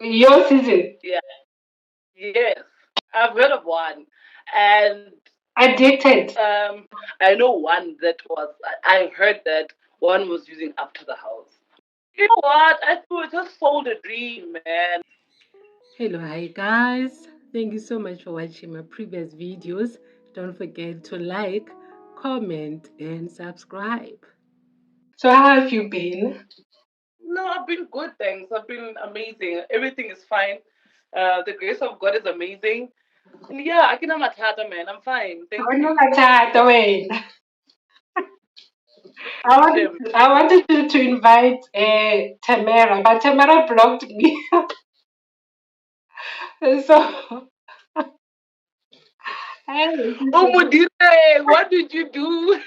Your season. Yeah. Yes. I've heard of one. And Addicted. I know one that was, I heard that one was using up to the house. You know what? I thought it just sold a dream, man. Hello, hi guys. Thank you so much for watching my previous videos. Don't forget to like, comment, and subscribe. So, how have you been? No, I've been good, thanks. I've been amazing. Everything is fine. The grace of God is amazing. And yeah, I can have my tata, man. I'm fine. Thank Ano you. ka wait. Shame. I wanted to invite Tamara, but Tamara blocked me. So, I Oh, Mudire, what did you do?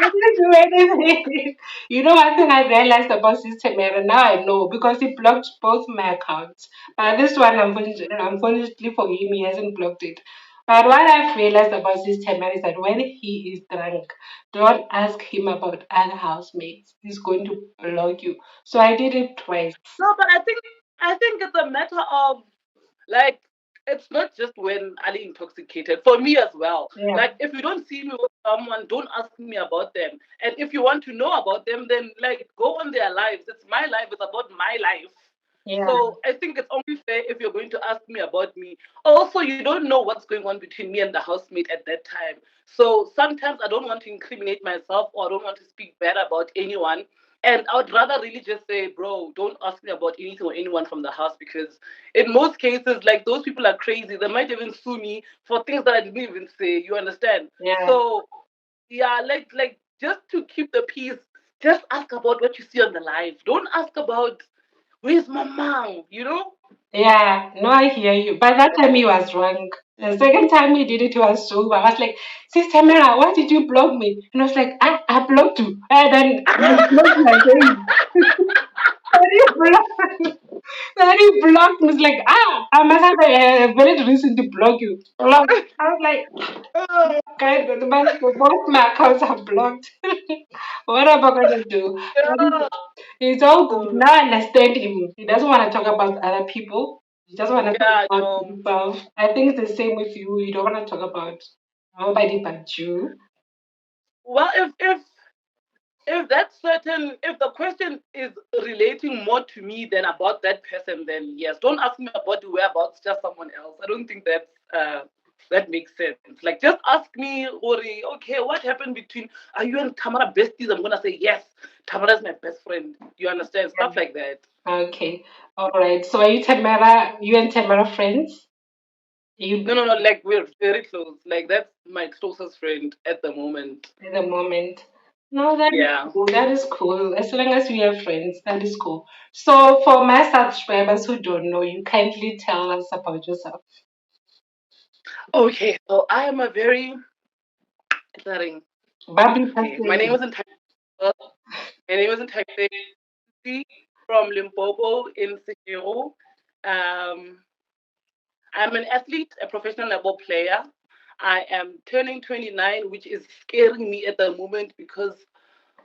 didn't do anything. You know, one thing I realized about this Tamara, now I know because he blocked both my accounts. But this one, unfortunately for him, he hasn't blocked it. But what I've realized about this Tamara is that when he is drunk, don't ask him about other housemates. He's going to block you. So I did it twice. No, but I think it's a matter of like it's not just when Ali intoxicated. For me as well. Yeah. Like if you don't see me with someone, don't ask me about them. And if you want to know about them, then like go on their lives. It's my life. It's about my life. Yeah. So I think it's only fair if you're going to ask me about me. Also, you don't know what's going on between me and the housemate at that time. So sometimes I don't want to incriminate myself or I don't want to speak bad about anyone. And I would rather really just say, bro, don't ask me about anything or anyone from the house because in most cases, like those people are crazy. They might even sue me for things that I didn't even say. You understand? Yeah. So yeah, like just to keep the peace, just ask about what you see on the live. Don't ask about where's my mom, you know? Yeah, no, I hear you. But that time he was drunk. The second time he did it, he was sober. I was like, Sister Mira, why did you block me? And I was like, I blocked you. And then I blocked my again. Then he blocked, then he blocked me. It's like, I must have a very reason to block you. Block. I was like, okay, both my accounts are blocked. What am I going to do? Yeah. It's all good. Now I understand him. He doesn't want to talk about other people. He just want to talk Yeah, about no. himself. I think it's the same with you. You don't want to talk about nobody but you. Well, if that's certain, if the question is relating more to me than about that person, then yes, don't ask me about the whereabouts, just someone else. I don't think that makes sense. Like, just ask me, Ori, okay, what happened between, are you and Tamara besties? I'm gonna say yes. Tamara's my best friend. You understand? Stuff like that. Okay. All right. So are you and Tamara friends? No, You no, no. Like we're very close. Like that's my closest friend at the moment. at the moment. No, that is Yeah. cool. That is cool. As long as we are friends, that is cool. So for my subscribers who don't know, you kindly tell us about yourself. Okay. So I am a very exciting. Bubbly Okay. My name person. is Nthabim. My name is Nthabim from Limpopo in Sekiro. Um, I'm an athlete, a professional level player. I am turning 29, which is scaring me at the moment because,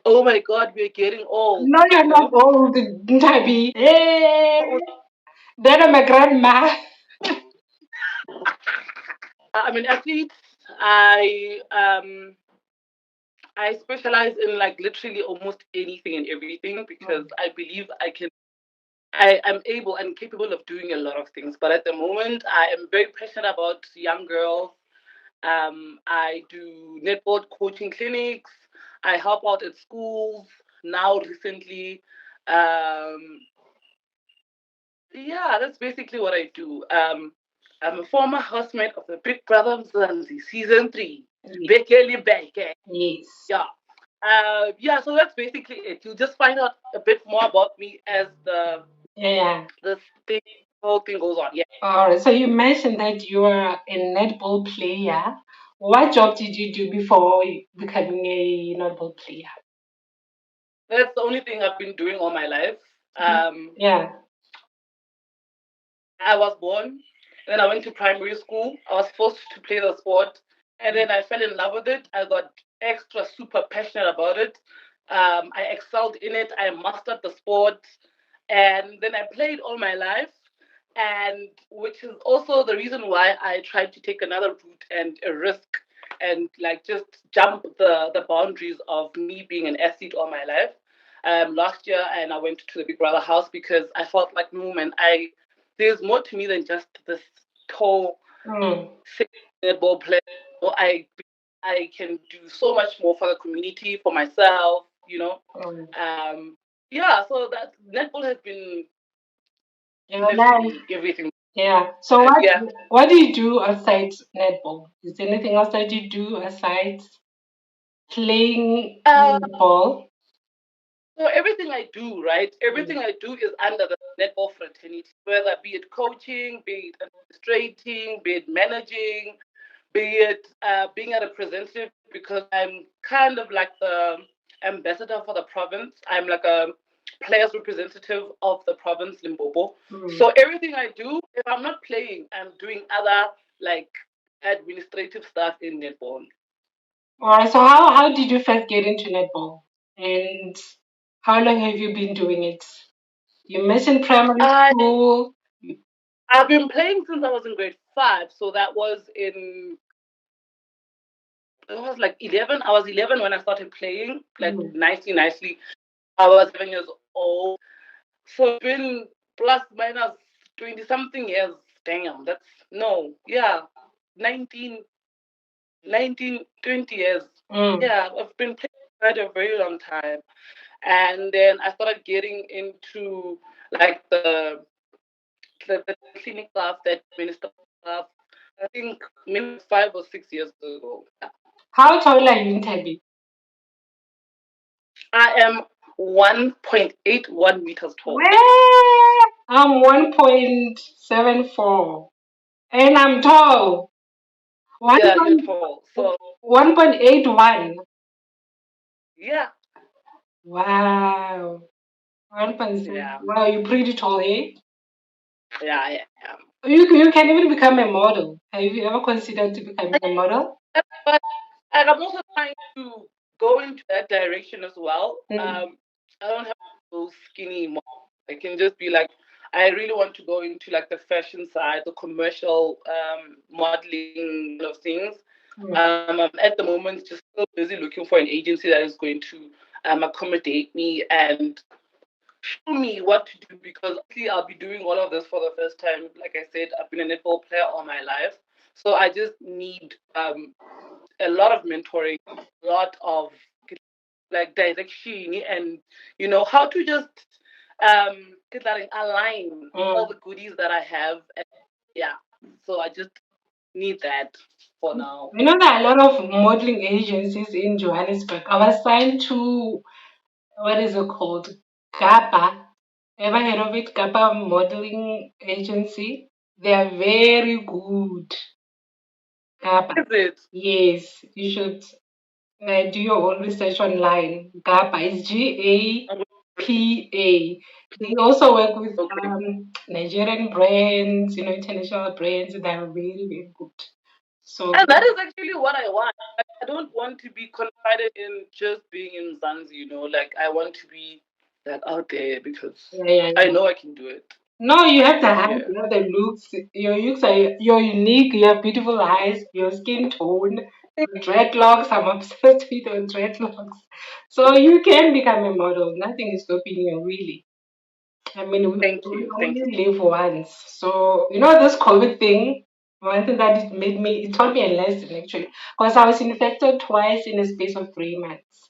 oh my God, we're getting old, No, you're you not know? old, Nthabi. Hey, then I'm a grandma. I'm an athlete. I specialize in like literally almost anything and everything because I believe I am able and capable of doing a lot of things. But at the moment, I am very passionate about young girls. I do netball coaching clinics. I help out at schools now recently. Um, yeah, that's basically what I do. I'm a former housemate of the Big Brother Mzansi season 3. Bekele Beke. Yes. Yeah. Yeah, so that's basically it. You'll just find out a bit more about me as Yeah. the thing, whole thing goes on. Yeah. All right. So you mentioned that you are a netball player. What job did you do before becoming a netball player? That's the only thing I've been doing all my life. Um, Yeah. I was born, then I went to primary school. I was forced to play the sport, and then I fell in love with it. I got extra super passionate about it. I excelled in it. I mastered the sport, and then I played all my life. and which is also the reason why I tried to take another route and a risk and like just jump the boundaries of me being an athlete all my life. Last year, and I went to the Big Brother house because I felt like, no man, I there's more to me than just this tall Mm. six netball player. So I can do so much more for the community, for myself, you know. Mm. Um, yeah, so that netball has been Yeah, nice. literally everything. Yeah. So Yeah. what do you do outside netball? Is there anything else that you do aside playing Uh, netball? so everything I do, right? Mm. Everything I do is under the netball fraternity, whether be it coaching, be it administrating, be it managing, be it being a representative, because I'm kind of like the ambassador for the province. I'm like a players representative of the province Limpopo. Mm. So everything I do, if I'm not playing, I'm doing other like administrative stuff in netball. All right. So how did you first get into netball, and how long have you been doing it? You mentioned primary I school. I've been playing since I was in grade 5, so that was in it was like 11. I was 11 when I started playing, like Mm. nicely. I was 7 years old. So it's been plus minus 20 something years. Damn, that's no, yeah, 19, 19, 20 years. Mm. Yeah, I've been playing quite a very long time. And then I started getting into like the clinic stuff, that minister stuff. I think maybe 5 or 6 years ago. Yeah. How tall are you, Nthabim? I am 1.81 meters tall. Well, I'm 1.74 and I'm tall. Yeah, you're tall. So 1.81. yeah, Wow. 1.7. yeah, Wow, you're pretty tall, eh? yeah, I am. You can even become a model. Have you ever considered to become a model? But and I'm also trying to go into that direction as well. Mm. I don't have to go skinny more. I can just be like, I really want to go into like the fashion side, the commercial modeling kind of things. Mm. I'm at the moment just still busy looking for an agency that is going to accommodate me and show me what to do, because obviously I'll be doing all of this for the first time. Like I said, I've been a netball player all my life. So I just need a lot of mentoring, a lot of like direction, and how to just get that align all Mm. the goodies that I have. And yeah, so I just need that for now. You know, there are a lot of modeling agencies in Johannesburg. I was signed to, what is it called? GAPA. Ever heard of it? GAPA Modeling Agency. They are very good. GAPA. Is it? Yes, you should do your own research online. GAPA is GAPA. They also work with Okay. Nigerian brands, international brands. They are very, very good. So, And that is actually what I want. I don't want to be confided in just being in Zanzi, like I want to be like out there because yeah, yeah, I yeah. know I can do it. No, you have the height, Yeah. you have the looks. Your looks are you're unique. You have beautiful eyes. Your skin tone, your dreadlocks. I'm obsessed with your dreadlocks. So you can become a model. Nothing is stopping you, really. I mean, Thank we you. Thank you. only live once. So this COVID thing. One thing that it taught me a lesson actually, because I was infected twice in a space of 3 months.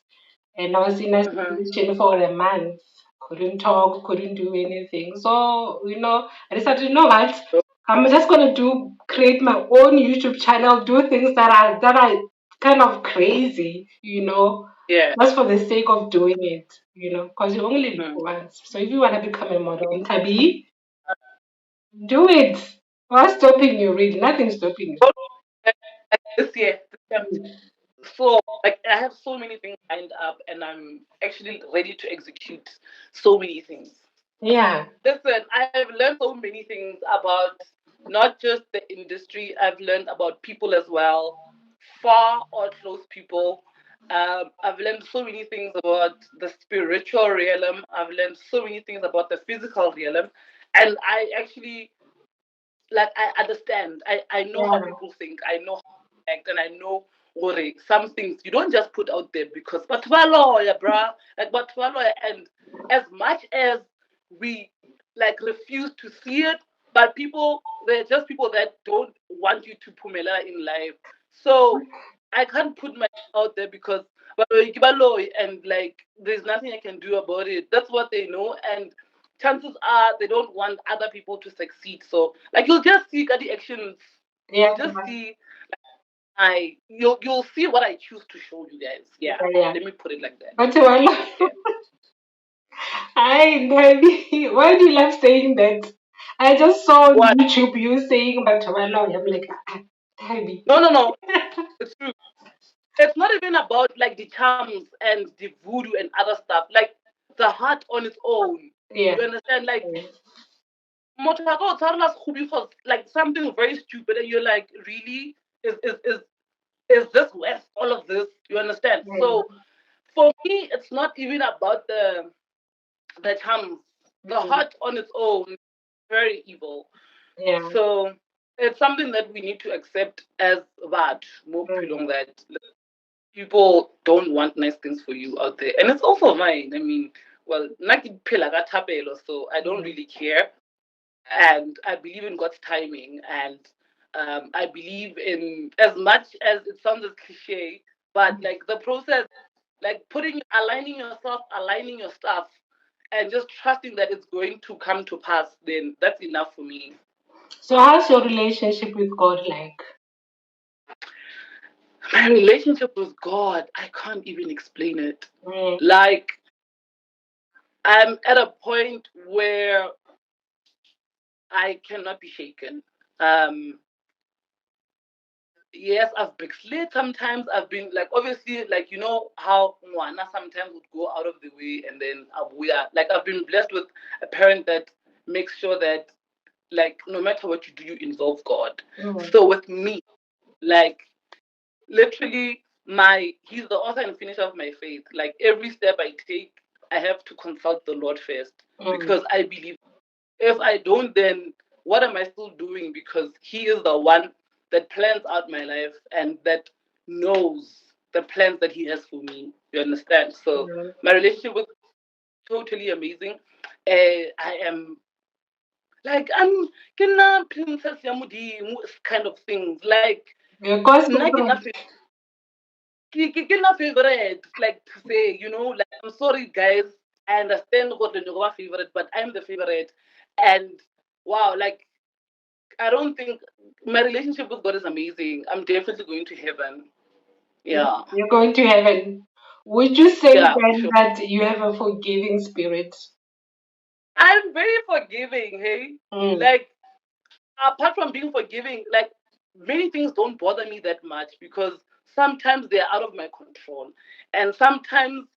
And I was in Hmm. isolation for a month. Couldn't talk, couldn't do anything. So, I decided, you know what? I'm just gonna create my own YouTube channel, do things that are kind of crazy, Yeah. just for the sake of doing it, because you only live Hmm. once. So if you wanna become a model in Tabi, do it. What's stopping you really? Nothing's stopping This year, so like I have so many things lined up, and I'm actually ready to execute so many things. you. Yeah. Listen, I've learned so many things about not just the industry. I've learned about people as well, far or close people. I've learned so many things about the spiritual realm. I've learned so many things about the physical realm, and I actually like I understand. I know how Yeah. people think. I know how they act, and I know what some things you don't just put out there because but lawyer, bruh. Like but lawyer, and as much as we like refuse to see it, but people they're just people that don't want you to pumela in life. So I can't put myself out there because and like there's nothing I can do about it. That's what they know, and chances are they don't want other people to succeed. So like you'll just see the actions. Yeah. You'll just see you'll see what I choose to show you guys. Yeah. Yeah. Yeah. Let me put it like that. But well, Yeah. hi, Nthabim. Why do you love saying that? I just saw on What? YouTube you saying but well, I'm like, Nthabim. No, no, no. It's true. It's not even about like the charms and the voodoo and other stuff. Like the heart on its own. Yeah. You understand? Like Yeah. Motago Tarlas for like something very stupid and you're like, really? Is is is is this worth all of this? You understand? So for me it's not even about the charms. The heart on its own is very evil. Yeah. So it's something that we need to accept as that more Mm. that people don't want nice things for you out there. And it's also mine. I mean, well, so I don't Mm. really care. And I believe in God's timing. And I believe in, as much as it sounds as cliche, but like the process, like aligning yourself, aligning your stuff, and just trusting that it's going to come to pass, then that's enough for me. So, how's your relationship with God like? My relationship with God, I can't even explain it. Mm. Like, I'm at a point where I cannot be shaken. Um, yes, I've backslid sometimes. I've been like, obviously, like, you know how Mwana sometimes would go out of the way and then Abuya. Like, I've been blessed with a parent that makes sure that, like, no matter what you do, you involve God. Mm. So with me, like, literally, he's the author and finisher of my faith. Like, every step I take, I have to consult the Lord first Mm. because I believe if I don't, then what am I still doing? Because He is the one that plans out my life and that knows the plans that He has for me. You understand? So Mm. my relationship with totally amazing. I am like I'm princess Yamudi kind of things. Like Because nna ke na ke na favorite, like to say, like I'm sorry guys. I understand what the favorite, but I'm the favorite. And wow, like I don't think my relationship with God is amazing. I'm definitely going to heaven. Yeah. you're going to heaven, would you say Yeah, for then sure. that you have a forgiving spirit? I'm very forgiving, hey? Mm. Like, apart from being forgiving, like, many things don't bother me that much because sometimes they're out of my control. And sometimes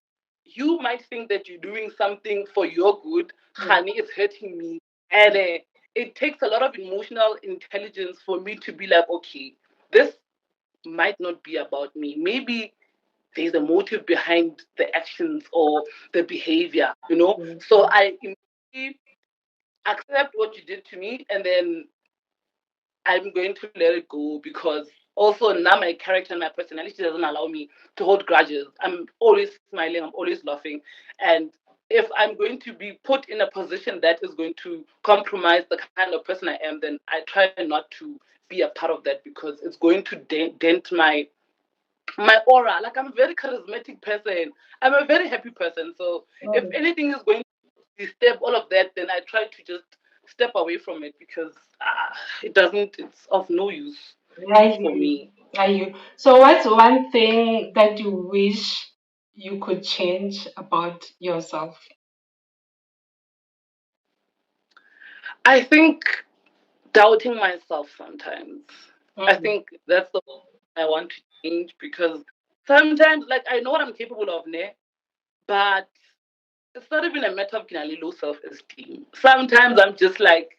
you might think that you're doing something for your good, Mm. honey, it's hurting me. And it takes a lot of emotional intelligence for me to be like, okay, this might not be about me. Maybe there's a motive behind the actions or the behavior. Mm. So I immediately accept what you did to me, and then I'm going to let it go because also now my character and my personality doesn't allow me to hold grudges. I'm always smiling, I'm always laughing. And if I'm going to be put in a position that is going to compromise the kind of person I am, then I try not to be a part of that because it's going to dent my aura. Like I'm a very charismatic person. I'm a very happy person. So if Mm. anything is going to disturb all of that, then I try to just step away from it because it doesn't. It's of no use I hear for you. me. I hear you. So, what's one thing that you wish you could change about yourself? I think doubting myself sometimes. I Mm. think that's the one I want to change because sometimes, like, I know what I'm capable of, ne? But it's not even a matter of low self esteem. Sometimes I'm just like,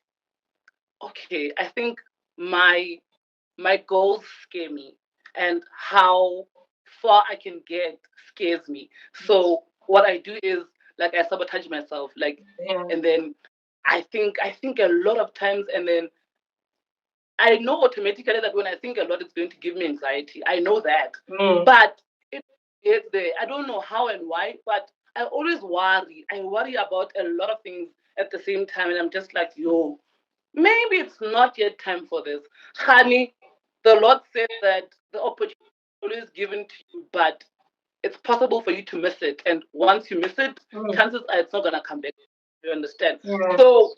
okay, I think my my goals scare me and how far I can get scares me. So what I do is like I sabotage myself, like, Yeah. and then I think a lot of times, and then I know automatically that when I think a lot, it's going to give me anxiety. I know that. Mm. But it is there. I don't know how and why, but I always worry. I worry about a lot of things at the same time. And I'm just like, yo, maybe it's not yet time for this. Honey, the Lord said that the opportunity is always given to you, but it's possible for you to miss it. And once you miss it, chances are it's not going to come back. You understand? Yeah. So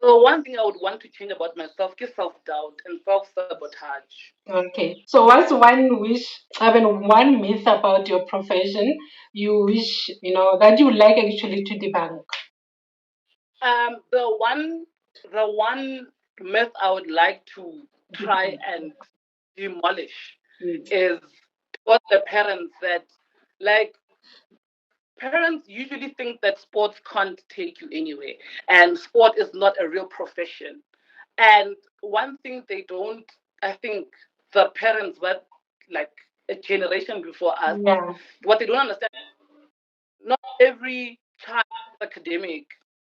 one thing I would want to change about myself is self-doubt and self-sabotage. Okay. So what's one wish, I mean, one myth about your profession you wish, that you would like actually to debunk? The one myth I would like to try and demolish is what the parents that, like, parents usually think that sports can't take you anywhere and sport is not a real profession. And one thing they don't, I think the parents, but like a generation before us, Yeah. what they don't understand, not every child is academic.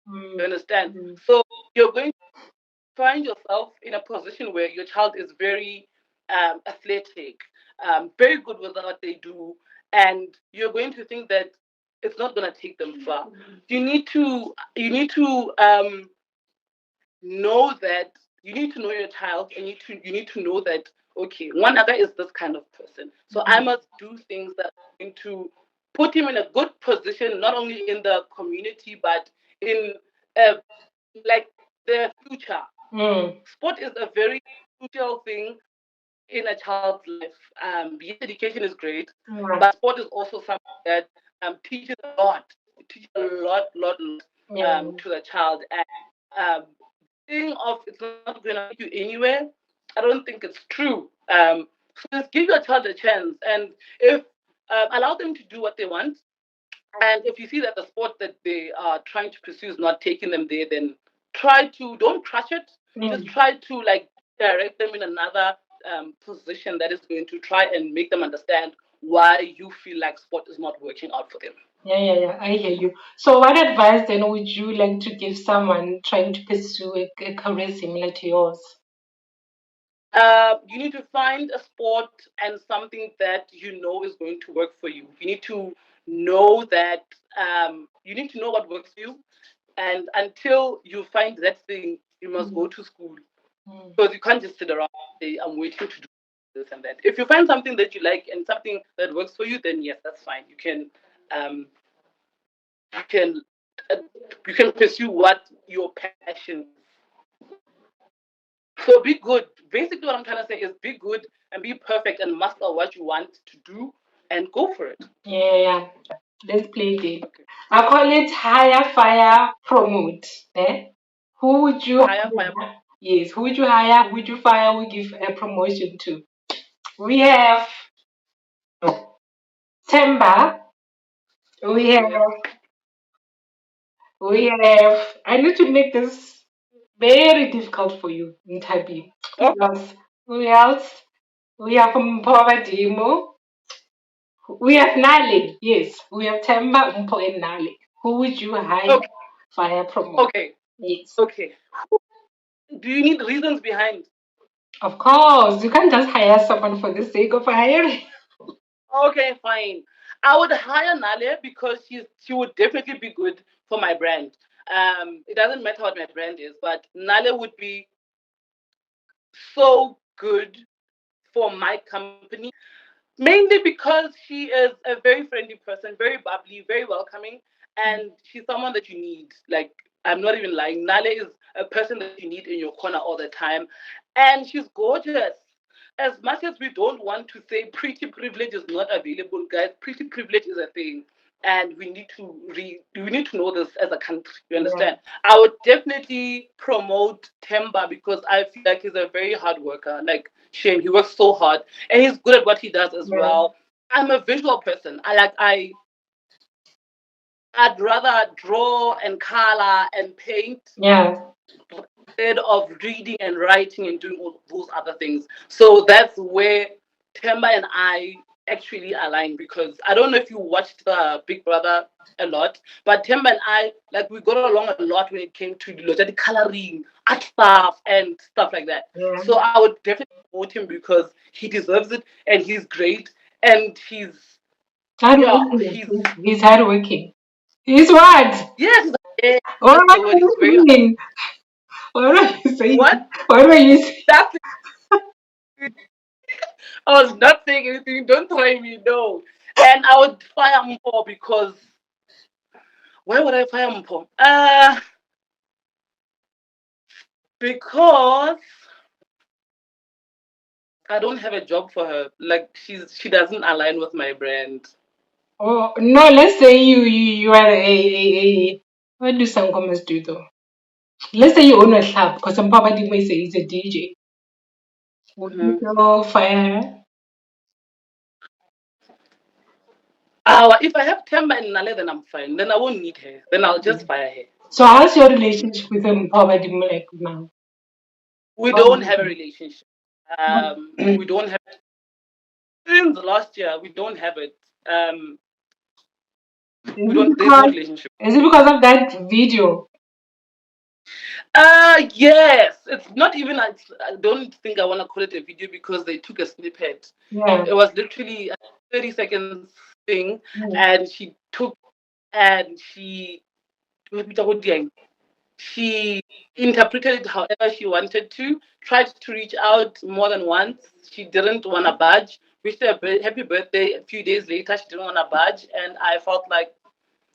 Mm. You understand? Mm. So you're going to find yourself in a position where your child is very athletic, very good with what they do, and you're going to think that it's not going to take them far. You need to know that you need to know your child, and you need to know that, okay, one other is this kind of person, so I must do things that are going to put him in a good position, not only in the community but in uh, like their future. Mm. Sport is a very crucial thing in a child's life. Yes, education is great, Yeah. but sport is also something that teaches a lot. It teaches a lot Yeah. to the child. And um, thing of it's not going to take you anywhere, I don't think it's true. So just give your child a chance, and if allow them to do what they want, and if you see that the sport that they are trying to pursue is not taking them there, then try to don't crush it. Just Mm. try to like direct them in another position that is going to try and make them understand why you feel like sport is not working out for them. Yeah, yeah, yeah. I hear you. So, what advice then would you like to give someone trying to pursue a career similar to yours? You need to find a sport and something that you know is going to work for you. You need to know that you need to know what works for you, and until you find that thing, you must go to school. Mm. Because you can't just sit around and say, I'm waiting to do this and that. If you find something that you like and something that works for you, then yes, that's fine. Um, you can, uh, you can pursue what your passion is. So be good. Basically, what I'm trying to say is be good and be perfect and master what you want to do and go for it. Yeah, yeah. Let's play a game. I call it hire, fire, promote. Eh? Who would you Higher fire. hire? Yes, who would you hire? Who would you fire? Who give a promotion to? We have Temba. We have Yes. I need to make this very difficult for you, Nthabim. Who Okay. else? Who else? We have Mpova Dimo. We have Nali. Yes, we have Temba, Mpo, and Nali. Who would you hire Okay. via promote? Okay. Yes. Okay. Do you need reasons behind? Of course, you can't just hire someone for the sake of hiring. Okay, fine. I would hire Nale because she would definitely be good for my brand. It doesn't matter what my brand is, but Nale would be so good for my company, mainly because she is a very friendly person, very bubbly, very welcoming, and she's someone that you need. Like, I'm not even lying. Nale is a person that you need in your corner all the time, and she's gorgeous. As much as we don't want to say pretty privilege is not available, guys, pretty privilege is a thing. And we need to know this as a country. You Yeah, understand? I would definitely promote Temba because I feel like he's a very hard worker. Like Shane, he works so hard and he's good at what he does as yeah, well. I'm a visual person. I'd rather draw and color and paint yeah. instead of reading and writing and doing all those other things. So that's where Temba and I actually align, because I don't know if you watched the Big Brother a lot, but Tim and I, like, we got along a lot when it came to the coloring, art stuff, and stuff like that. Yeah. So I would definitely vote him because he deserves it, and he's great, and yeah, Hardworking. He's hardworking. He's what? yes, yeah, What that's are the word. He's very you doing? What are you saying? what? What were you saying? That's I was not saying anything. Don't try me, no. And I would fire Mpo because why would I fire Mpo? Because I don't have a job for her. Like she doesn't align with my brand. Oh no, let's say you are a what do some commas do though? Let's say you own a club because some Papa may say he's a DJ. Would you Mm-hmm. go fire her? If I have Temba and Nale, then I'm fine. Then I won't need her. Then I'll just fire her. So how's your relationship with him Papa like now? We How don't is have a relationship. We it? don't have since last year. We don't have it. Is We it don't. There's no because relationship. is it because of that video? Yes. It's not even. I don't think I want to call it a video because they took a snippet. Yeah. It was literally a 30 seconds thing, Mm. and she took and she interpreted it however she wanted to, tried to reach out more than once. She didn't want to budge. Wished her a happy birthday a few days later. She didn't want to budge. And I felt like,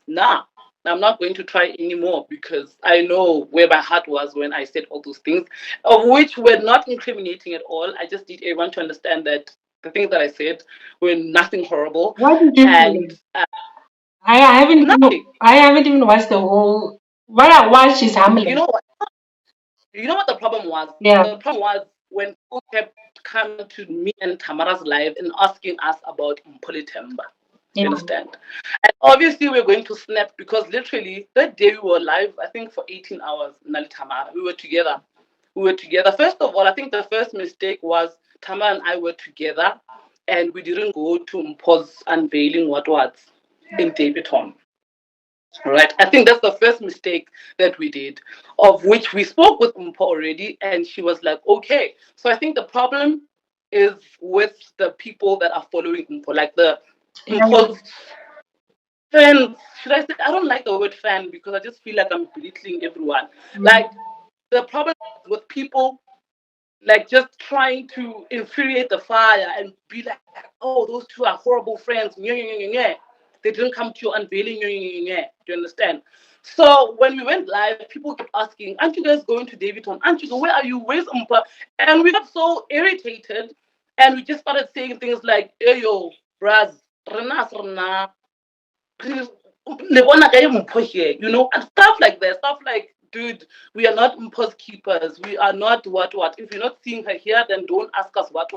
nah, I'm not going to try anymore because I know where my heart was when I said all those things, of which were not incriminating at all. I just need everyone to understand that the things that I said were nothing horrible What did you and say? I haven't even nothing. I haven't even watched the whole. What I watched is You Hamlet. know what? You know what the problem was? Yeah. The problem was when people kept coming to me and Tamara's live and asking us about Mpolitemba. You Yeah. understand? And obviously we're going to snap because literally that day we were live, I think for 18 hours, Nali Tamara. We were together. We were together. First of all, I think the first mistake was Tamara and I were together and we didn't go to Mpo's unveiling what was in Davidton. Right. I think that's the first mistake that we did, of which we spoke with Mpo already, and she was like, okay. So I think the problem is with the people that are following Mpo, like the Yeah. Mpo's fans. Should I say? I don't like the word fan because I just feel like I'm belittling everyone. Mm. Like the problem with people like just trying to infuriate the fire and be like, oh, those two are horrible friends. Nye, nye, nye, nye. They didn't come to your unveiling. Nye, nye, nye, nye. Do you understand? So when we went live, people kept asking, aren't you guys going to Davidton? Aren't you? Where are you? Where's Umpa? And we got so irritated and we just started saying things like, hey, yo, Braz, Rena, here, and stuff like that. Stuff like, dude, we are not impulse keepers. We are not what. If you're not seeing her here, then don't ask us what.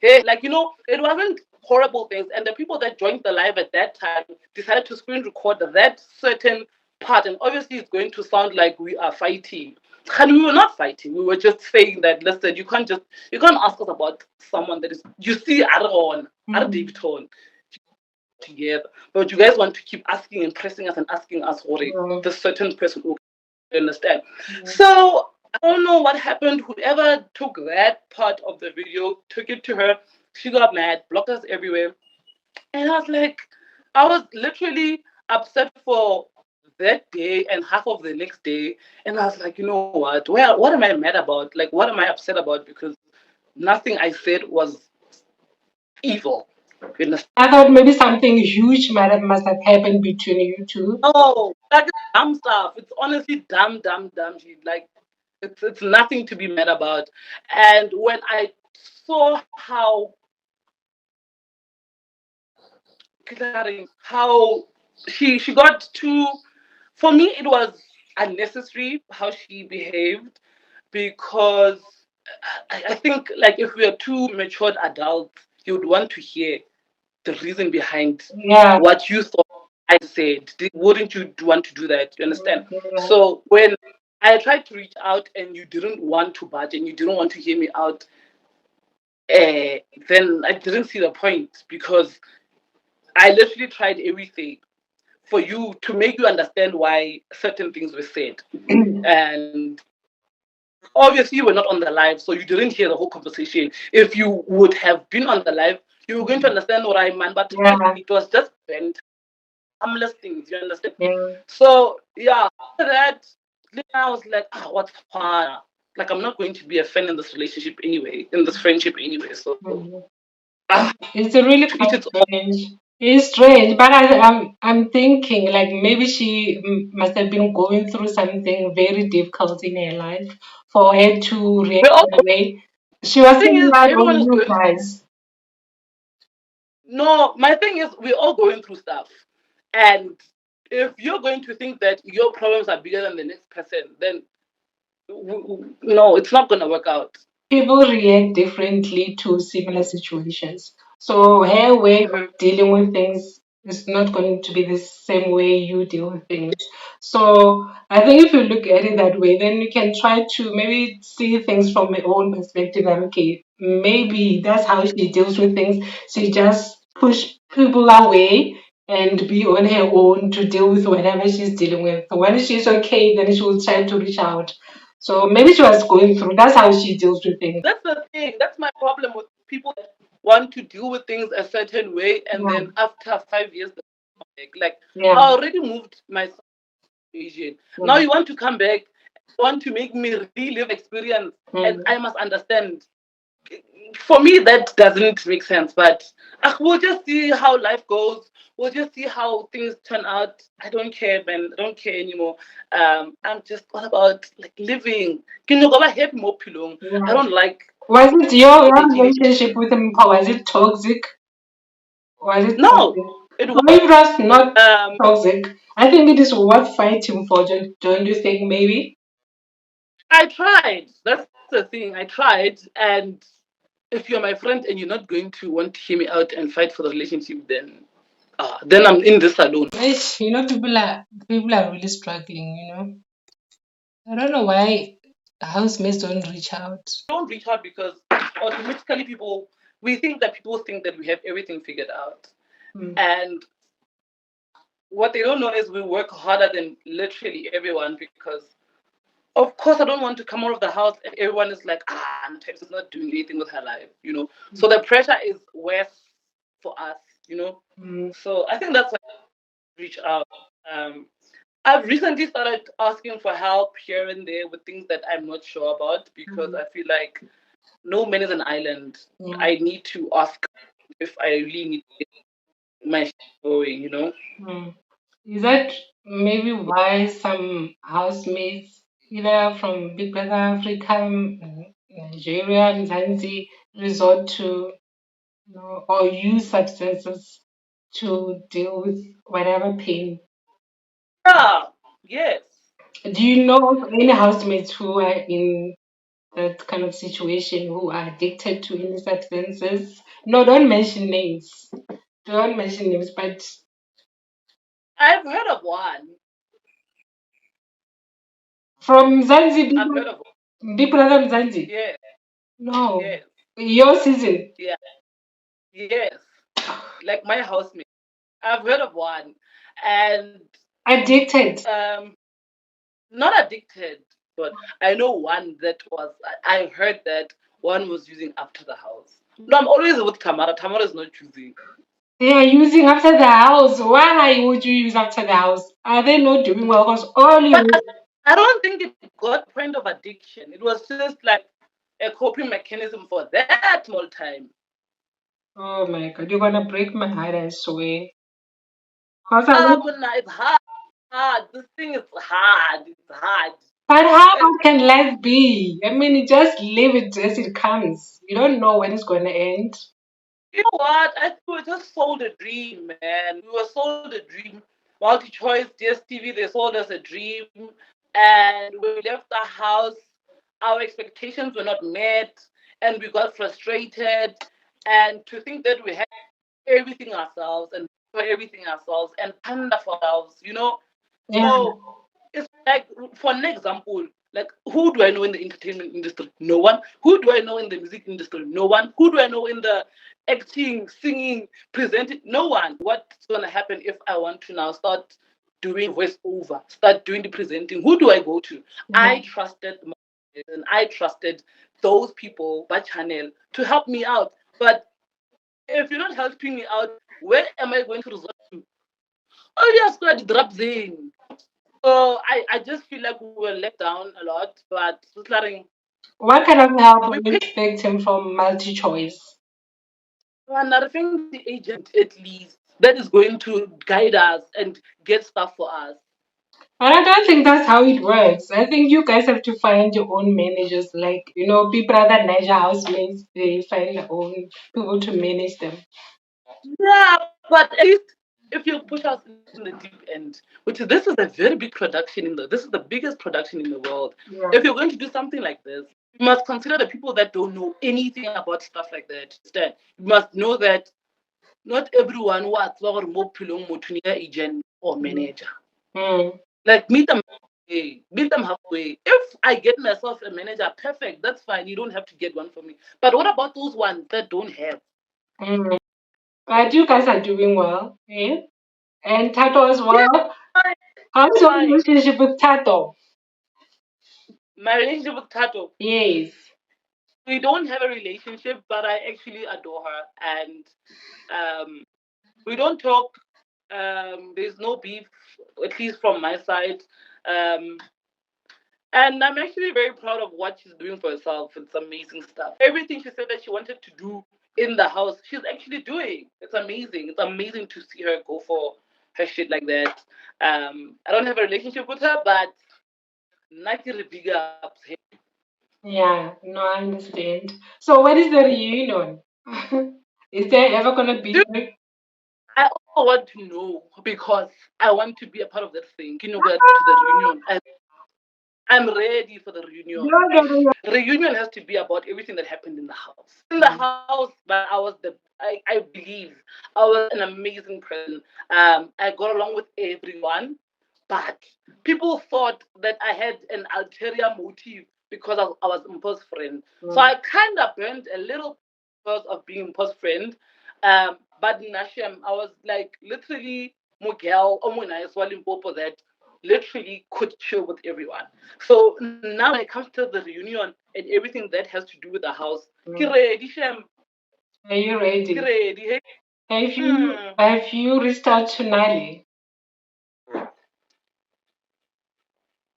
Hey, like it wasn't horrible things. And the people that joined the live at that time decided to screen record that certain part, and obviously it's going to sound like we are fighting. And we were not fighting. We were just saying that listen, you can't ask us about someone that is you see Aaron, Mm. David together. But you guys want to keep asking and pressing us and asking us for Mm. the certain person who can understand. So I don't know what happened. Whoever took that part of the video took it to her. She got mad, blocked us everywhere. And I was like, I was literally upset for that day and half of the next day. And I was like, you know what? What am I mad about? Like, what am I upset about? Because nothing I said was evil. You understand? I thought maybe something huge must have happened between you two. No, like it's dumb stuff. It's honestly dumb shit. Like it's nothing to be mad about. And when I saw how she got too, for me it was unnecessary how she behaved because I think like if we are two matured adults, you would want to hear the reason behind Yeah. what you thought I said. Wouldn't you want to do that? You understand? Yeah. So when I tried to reach out and you didn't want to budge and you didn't want to hear me out, then I didn't see the point because I literally tried everything for you to make you understand why certain things were said. And obviously, you were not on the live, so you didn't hear the whole conversation. If you would have been on the live, you were going to understand what I meant. But to me, Yeah, it was just bent, harmless things. You understand? yeah. So yeah, after that, then I was like, what's fun? Like I'm not going to be a fan in this relationship anyway, in this friendship anyway. So Mhm. ah, It's a really to each quite its own. strange. It's strange, but I'm thinking like maybe she must have been going through something very difficult in her life for her to react We all that way. She was thing saying is that everyone on is you going. guys. No, my thing is we're all going through stuff, and if you're going to think that your problems are bigger than the next person, then no, it's not gonna work out. People react differently to similar situations. So her way of Hmm. dealing with things is not going to be the same way you deal with things. So I think if you look at it that way, then you can try to maybe see things from your own perspective. That okay, maybe that's how she deals with things. She just push people away and be on her own to deal with whatever she's dealing with. When she's okay, then she will try to reach out. So maybe she was going through. That's how she deals with things. That's the thing. That's my problem with people that want to deal with things a certain way, and Yeah, then after 5 years, they come back. Like yeah, I already moved myself to Asian. Now yeah. you want to come back, want to make me relive experience, and Mm. I must understand. For me that doesn't make sense, but we'll just see how life goes. We'll just see how things turn out. I don't care, man. I don't care anymore. I'm just all about like living. Can you go happy more pilong? I Yeah. don't like Was it your making it. relationship with him? Was it toxic? Was it No, toxic? it So was. if it was not um toxic, I think it is worth fighting for. Don't you think? Maybe. I tried. That's the thing. I tried, and if you're my friend and you're not going to want to hear me out and fight for the relationship, then I'm in this alone. Eish, people are really struggling. I don't know why housemates don't reach out. Don't reach out because automatically people we think that people think that we have everything figured out, Mm. and what they don't know is we work harder than literally everyone because of course I don't want to come out of the house and everyone is like Nthabim is not doing anything with her life. So the pressure is worse for us. Mm. So I think that's why I reach out. um I've recently started asking for help here and there with things that I'm not sure about because Mm. I feel like no man is an island. Yeah. I need to ask if I really need to get my shit going. Mm. Is that maybe why some housemates, either from Big Brother Africa, Nigeria, and Zanzi, resort to or use substances to deal with whatever pain? Yeah, yes. Do you know of any housemates who are in that kind of situation who are addicted to any substances? No, don't mention names. Don't mention names, but I've heard of one. from Zanzi, I've heard of one. Big Brother Zanzi. Yes, No, yes, your season. yeah, yes. Like my housemate. I've heard of one. And Addicted. um not addicted, but I know one that was I heard that one was using up to the house. No, I'm always with Tamara. Tamara is not choosing. They are using after the house. Why would you use after the house? Are they not doing well? Because all But you. I don't think it got point of addiction. It was just like a coping mechanism for that small time. Oh my God, you're gonna break my heart, I swear. Because But now it's hard. Hard. This thing is hard. It's hard. but how And hard can life be? I mean, you just live it as it comes. You don't know when it's gonna end. you know what? I think we were just sold a dream, man. We were sold a dream. Multi choice, DSTV, they sold us a dream. And when we left the house, our expectations were not met. And we got frustrated. And to think that we had everything ourselves and for everything ourselves and panda for ourselves. Yeah. So it's like, for an example, Like, who do I know in the entertainment industry? No one. Who do I know in the music industry? No one. Who do I know in the acting, singing, presenting? No one. What's going to happen if I want to now start doing voiceover, start doing the presenting? Who do I go to? I Mm. trusted my and I trusted those people by channel to help me out. But if you're not helping me out, where am I going to resort to? Oh, yeah, squad drops in. So I just feel like we were let down a lot, but Slaring, What kind of help are we you picked expecting from multi choice? another thing, the agent at least that is going to guide us and get stuff for us. But I don't think that's how it works. I think you guys have to find your own managers. Like, people that manage housemates, they find their own people to manage them. Yeah, but at least if you push us in the deep end, which is this is a very big production in the this is the biggest production in the world. If Yeah. you're going to do something like this, you must consider the people that don't know anything about stuff like that. Instead, you must know that not everyone wants our more agent or Mm. manager. Mm. Like meet them halfway. Meet them halfway. If I get myself a manager, perfect. That's fine. You don't have to get one for me. But what about those ones that don't have? Mm. But you guys are doing well. Eh? And Tato as Yeah, well. fine, How's your fine. relationship with Tato? My relationship with Tato. Yes. We don't have a relationship, but I actually adore her, and um, we don't talk. There's no beef, at least from my side. Um, And I'm actually very proud of what she's doing for herself. It's amazing stuff. Everything she said that she wanted to do in the house, she's actually doing. It's amazing. It's amazing to see her go for her shit like that. I don't have a relationship with her, but Nike big ups. Yeah, no, I understand. So when is the reunion? Is there ever gonna be? Dude, I also want to know because I want to be a part of that thing. You know, go to the reunion. I'm ready for the No, reunion. no, no, Reunion has to be about everything that happened in the house. In the no. house, but I believe I was an amazing person. I got along with everyone, but people thought that I had an ulterior motive because I was Mpo's friend. So Mm. I kind of burned a little because of being Mpo's friend. But in Hashem, I was like literally Mugel, Omuna, Limpopo that literally could chill with everyone. So now when it comes to the reunion and everything that has to do with the house, ke Mm. ready, Shem. Are you Ke ready? ready. Hey. Have you Hmm. have you reached out to Nali?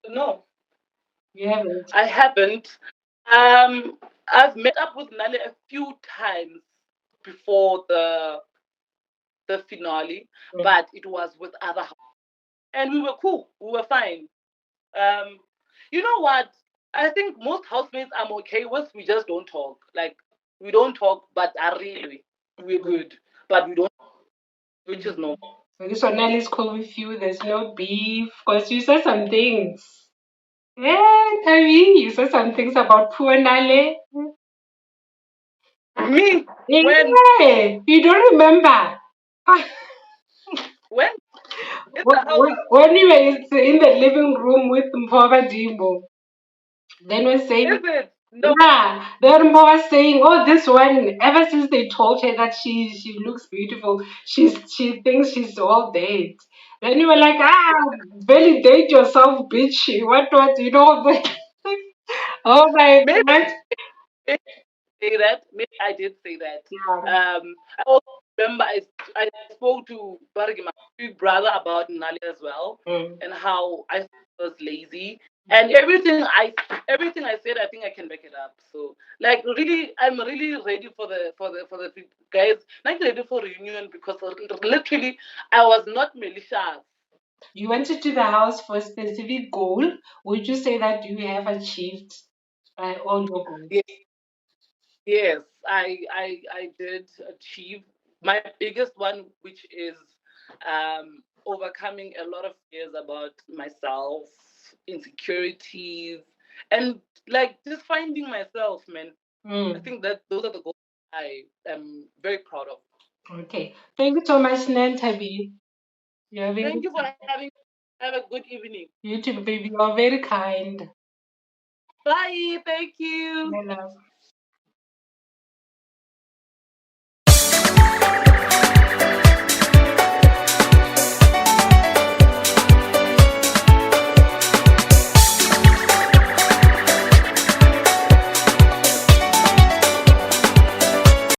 No, You haven't. I haven't. I've met up with Nale a few times before the finale, Mm. but it was with other and we were cool. We were fine. Um, you know what? I think most housemates I'm okay with. We just don't talk. Like we don't talk, but are really we're good. But we don't, which is normal. Okay, so Nali's cool with you. There's no beef because you said some things. Yeah, Tavi, you said some things about poor Nale. Me when Yeah, you don't remember. when in the house When we were in the living room with Mpova Dimbo, then we're saying, is it no yeah, then Mpova was saying, oh, this one, ever since they told her that she looks beautiful, she thinks she's all dead. Then you were like, validate yourself, bitch. The, oh my maybe God. I say that maybe I did say that. Yeah. I also remember I spoke to Barry, my big brother, about Nali as well Mm. and how I was lazy and everything I said I think I can back it up. So like really I'm really ready for the guys not ready for reunion because literally I was not malicious. You went into the house for a specific goal. Would you say that you have achieved all your goals? Yes, I did achieve my biggest one, which is overcoming a lot of fears about myself, insecurities, and like just finding myself, man. I Mm. think that those are the goals I am very proud of. Okay. Thank you so much, Nthabim. You're very Thank you for having. Have a good evening. you too, baby. You're very kind. Bye. Thank you. I love.